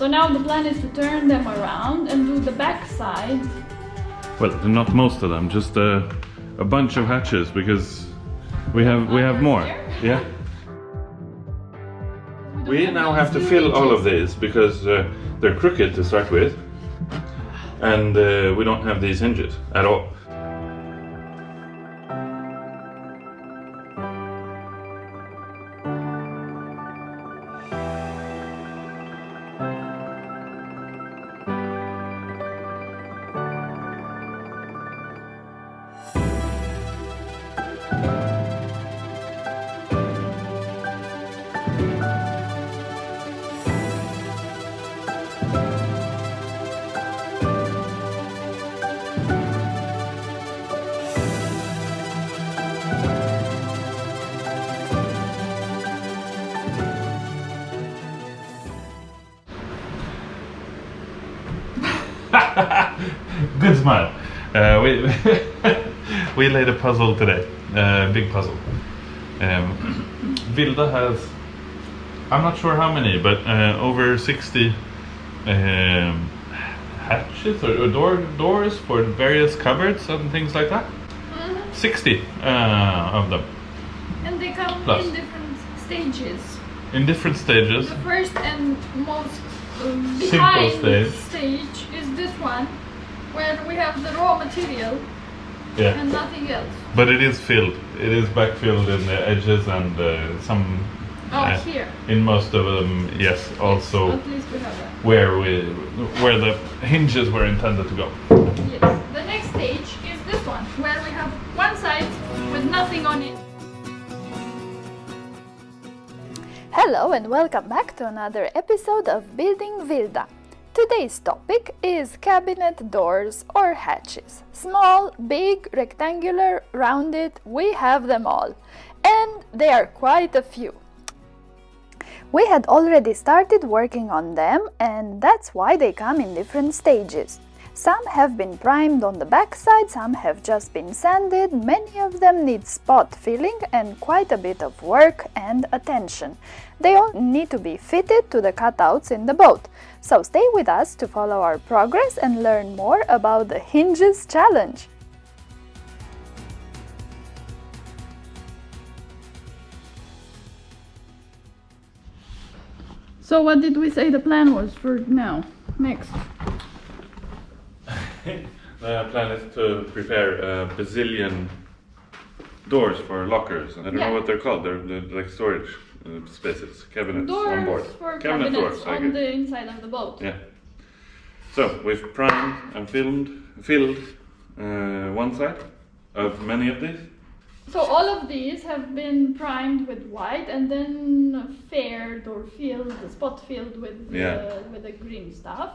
So now the plan is to turn them around and do the back side. Well, not most of them, just a bunch of hatches because we have more. Yeah. We now have to fill all of these because they're crooked to start with, and we don't have these hinges at all. Good smile. We laid a puzzle today, big puzzle. Wilda has, I'm not sure how many, but over 60 hatches or doors for various cupboards and things like that. 60 of them. And they come Plus. in different stages. In different stages. The first and most Simple behind stage is this one, where we have the raw material and nothing else. But it is filled. It is backfilled in the edges and some. Here. In most of them, yes. Also, At least we have that. where the hinges were intended to go. Yes. The next stage is this one, where we have one side with nothing on it. Hello and welcome back to another episode of Building Wilda. Today's topic is cabinet doors or hatches. Small, big, rectangular, rounded, we have them all. And there are quite a few. We had already started working on them, and that's why they come in different stages. Some have been primed on the backside, some have just been sanded, many of them need spot filling and quite a bit of work and attention. They all need to be fitted to the cutouts in the boat. So stay with us to follow our progress and learn more about the hinges challenge. So what did we say the plan was for now? Next. The plan is to prepare a bazillion doors for lockers. I don't know what they're called. They're like storage spaces, cabinets Doors on board. for Cabinet cabinets doors, on the inside of the boat. Yeah. So we've primed and filled one side of many of these. So all of these have been primed with white and then faired or filled, spot filled with the green stuff.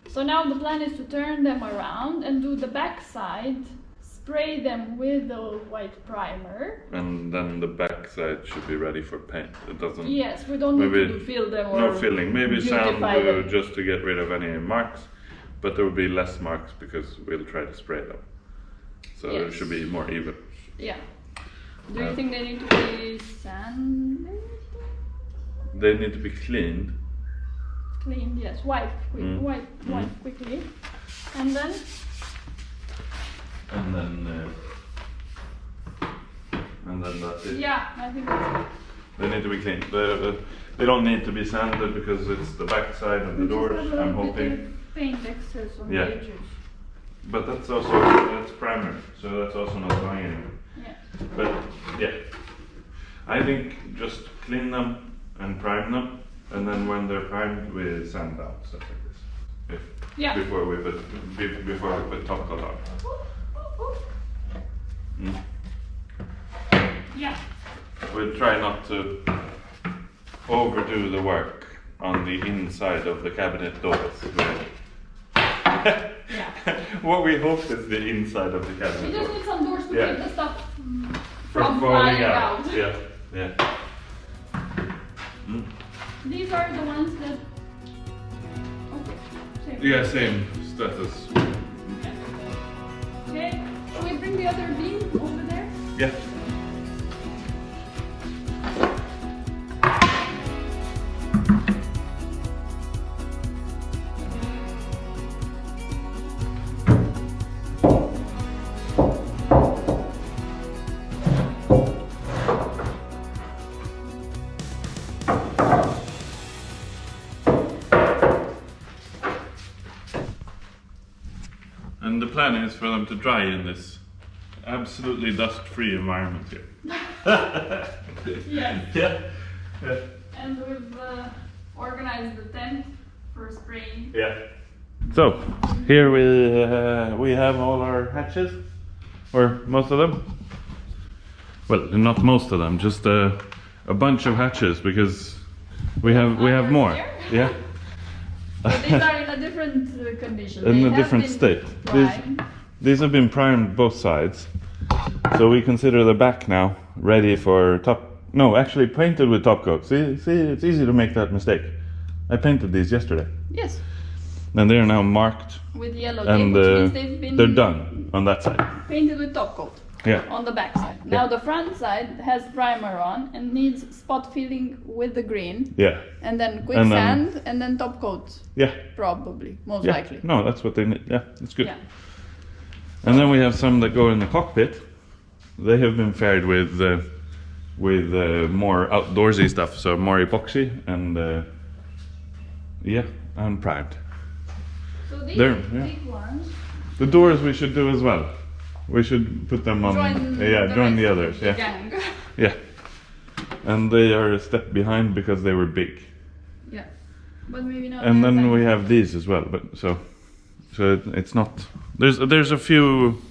So now the plan is to turn them around and do the back side, spray them with the white primer. And then the back side should be ready for paint. It doesn't. Yes, we don't need to fill them or no filling. Maybe sand them. just to get rid of any marks, but there will be less marks because we'll try to spray them. So it should be more even. Yeah. Do you think they need to be sanded? They need to be cleaned. Cleaned, yes. Wipe quickly. And then? And then that's it. Yeah, I think that's it. They need to be cleaned. They don't need to be sanded because it's the back side of the doors. I'm hoping. Paint excess on the edges. But that's primer, so that's also not going anywhere. Yeah. But yeah, I think just clean them and prime them, and then when they're primed, we sand down stuff like this. Before we put top coat on. Yeah. We'll try not to overdo the work on the inside of the cabinet doors. What we hope is the inside of the cabinet. We just need some doors to keep the stuff from falling out. Yeah. These are the ones that. Okay. Same status. Okay. Shall we bring the other beam over there? Yeah. plan is for them to dry in this absolutely dust-free environment here. Yeah. Yeah. And we've organized the tent for spring. Yeah. So here we have all our hatches, or most of them. Well, not most of them, just a bunch of hatches because we have more. Here? Yeah. But these are in a different condition. In They a different have state. been primed. These have been primed both sides, so we consider the back now ready for top. No, actually painted with top coat. See, it's easy to make that mistake. I painted these yesterday. Yes. And they are now marked, With yellow and tape, which means they've been they're done on that side. painted with top coat. Yeah. On the back side. Now the front side has primer on and needs spot filling with the green. Yeah. And then quick And then- sand and then top coat. Yeah. Probably, most Yeah. likely. No, that's what they need. Yeah, that's good. Yeah. And then we have some that go in the cockpit. They have been faired with more outdoorsy stuff, so more epoxy and and primed. So these There, yeah. big ones. The doors we should do as well. We should put them on. Join the rest others. of the Yeah, gang. yeah. And they are a step behind because they were big. Yeah. But maybe not. And that then time. we have these as well. But so it's not. There's a few.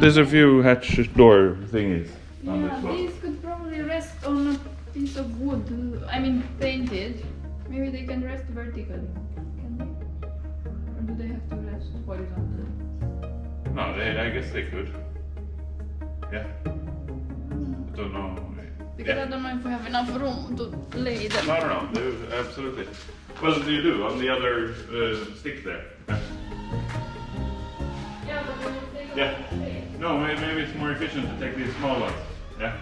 There's a few hatch door thingies on Yeah, this one. these could probably rest on a piece of wood. I mean, painted. Maybe they can rest vertically. Can they? Or do they have to rest horizontally? No, I guess they could. Yeah. I don't know. Because Yeah. I don't know if we have enough room to lay them. No, absolutely. Well, you do on the other stick there. Yeah, but they will take a Yeah. lot of space. No, maybe it's more efficient to take these small ones. Yeah.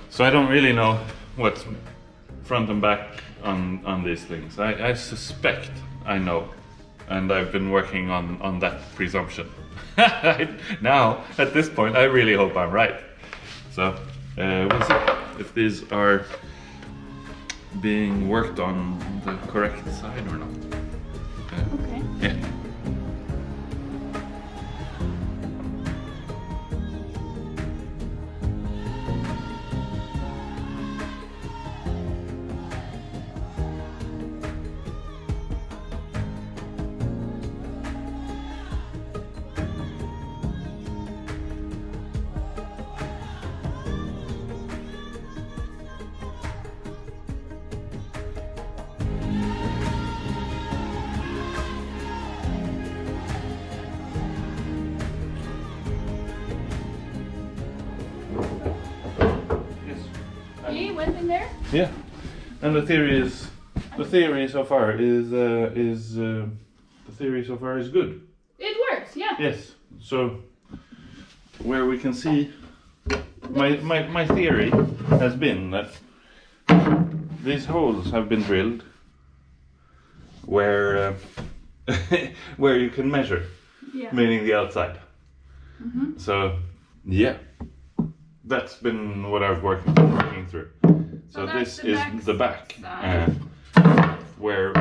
So I don't really know what's front and back on these things. I suspect I know, and I've been working on that presumption. Now, at this point, I really hope I'm right. So we'll see if these are being worked on the correct side or not. Okay. Yeah. He went in there? Yeah, and the theory so far is good. It works, yeah. Yes. So where we can see my theory has been that these holes have been drilled where where you can measure, Yeah. meaning the outside. Mm-hmm. So yeah, that's been what I've been working through. So that's this the is the back, side. where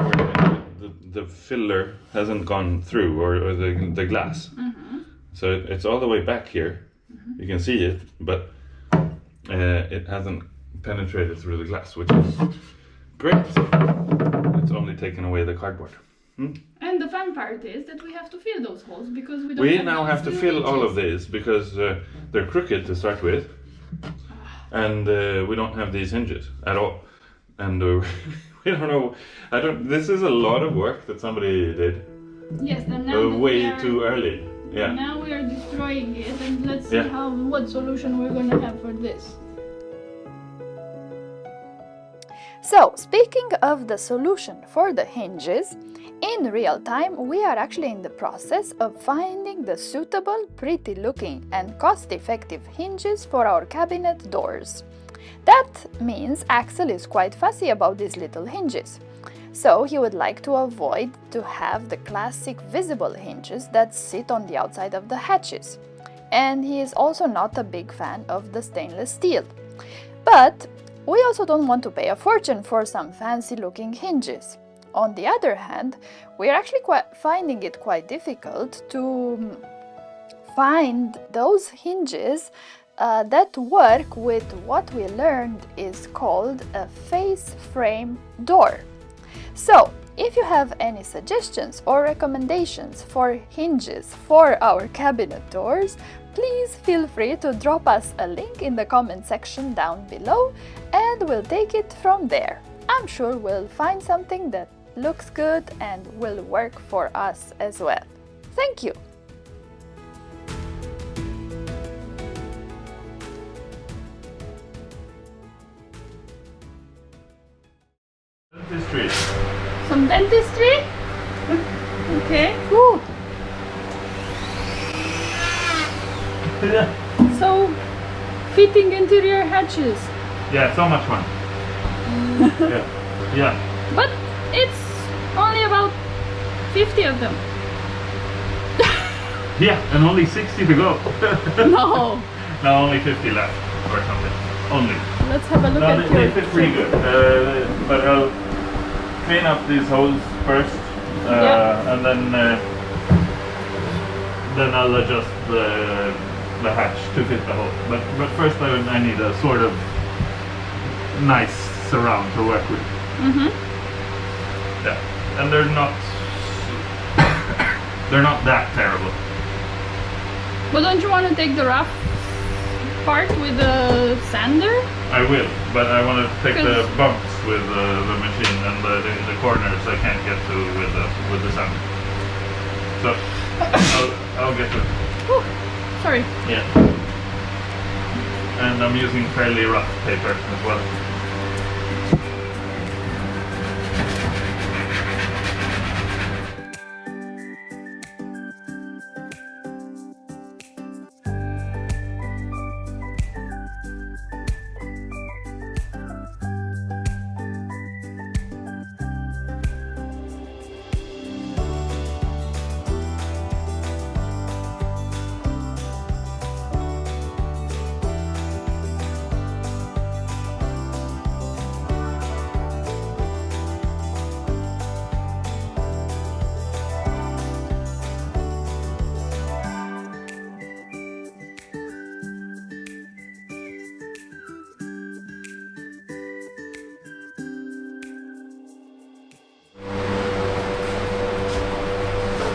the filler hasn't gone through, or the glass. Mm-hmm. So it's all the way back here. Mm-hmm. You can see it, but it hasn't penetrated through the glass, which is great. It's only taken away the cardboard. And the fun part is that we have to fill those holes because we don't We have now those have to two fill all hinges. of these because they're crooked to start with, and we don't have these hinges at all. And we don't know. This is a lot of work that somebody did Yes, and now that way we are, too early. Yeah. Now we are destroying it, and let's see Yeah. what solution we're gonna have for this. So, speaking of the solution for the hinges, in real time we are actually in the process of finding the suitable, pretty looking and cost-effective hinges for our cabinet doors. That means Axel is quite fussy about these little hinges. So he would like to avoid to have the classic visible hinges that sit on the outside of the hatches. and he is also not a big fan of the stainless steel. But we also don't want to pay a fortune for some fancy looking hinges. On the other hand, we are actually finding it quite difficult to find those hinges that work with what we learned is called a face frame door. So, if you have any suggestions or recommendations for hinges for our cabinet doors, please feel free to drop us a link in the comment section down below and we'll take it from there. I'm sure we'll find something that looks good and will work for us as well. Thank you! Dentistry. Some dentistry? Okay. Cool! So, fitting interior hatches. Yeah, so much fun. Yeah. But it's only about 50 of them. Yeah, and only 60 to go. No. No, only 50 left or something. Only. Let's have a look No, at they your... fit pretty good. But I'll clean up these holes first, and then I'll adjust the hatch to fit the hole. But first I need a sort of nice surround to work with. Yeah, and they're not that terrible. But don't you want to take the rough part with the sander? I will, but I want to take the bumps with the machine and the corners I can't get to with the sander. So I'll get to it. Whew, sorry. Yeah. And I'm using fairly rough paper as well.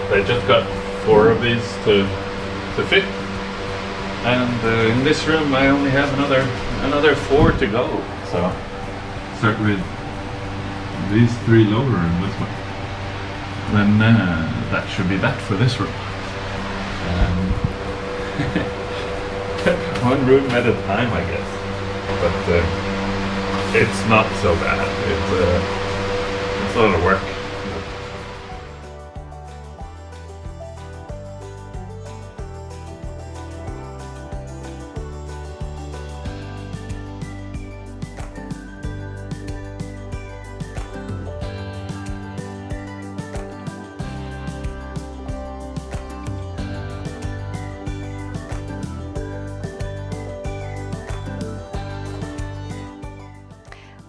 I just got 4 of these to fit, and in this room I only have another 4 to go. So start with these 3 lower and this one. Then that should be that for this room. One room at a time, I guess. But it's not so bad. It's a lot of work.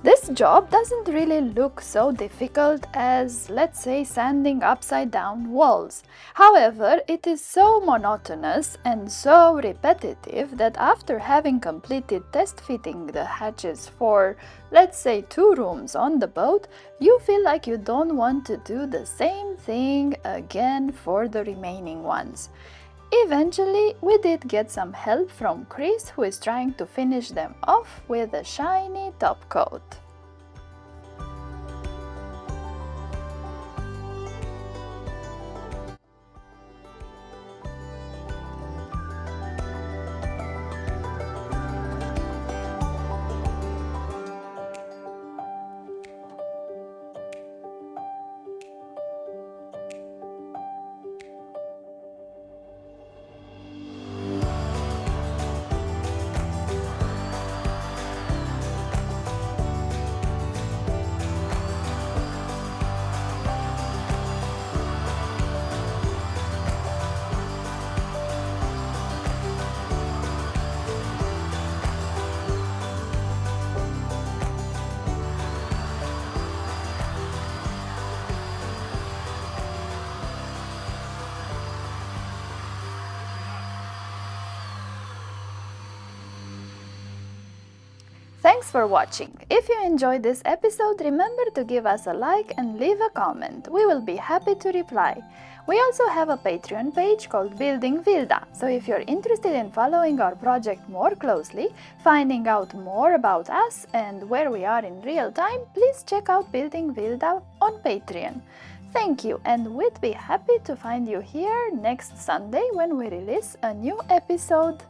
This job doesn't really look so difficult as, let's say, sanding upside down walls. However, it is so monotonous and so repetitive that after having completed test fitting the hatches for, let's say, 2 rooms on the boat, you feel like you don't want to do the same thing again for the remaining ones. Eventually, we did get some help from Chris, who is trying to finish them off with a shiny top coat. Thanks for watching. If you enjoyed this episode, remember to give us a like and leave a comment. We will be happy to reply. We also have a Patreon page called Building Wilda, so if you're interested in following our project more closely, finding out more about us and where we are in real time, please check out Building Wilda on Patreon. Thank you, and we'd be happy to find you here next Sunday when we release a new episode.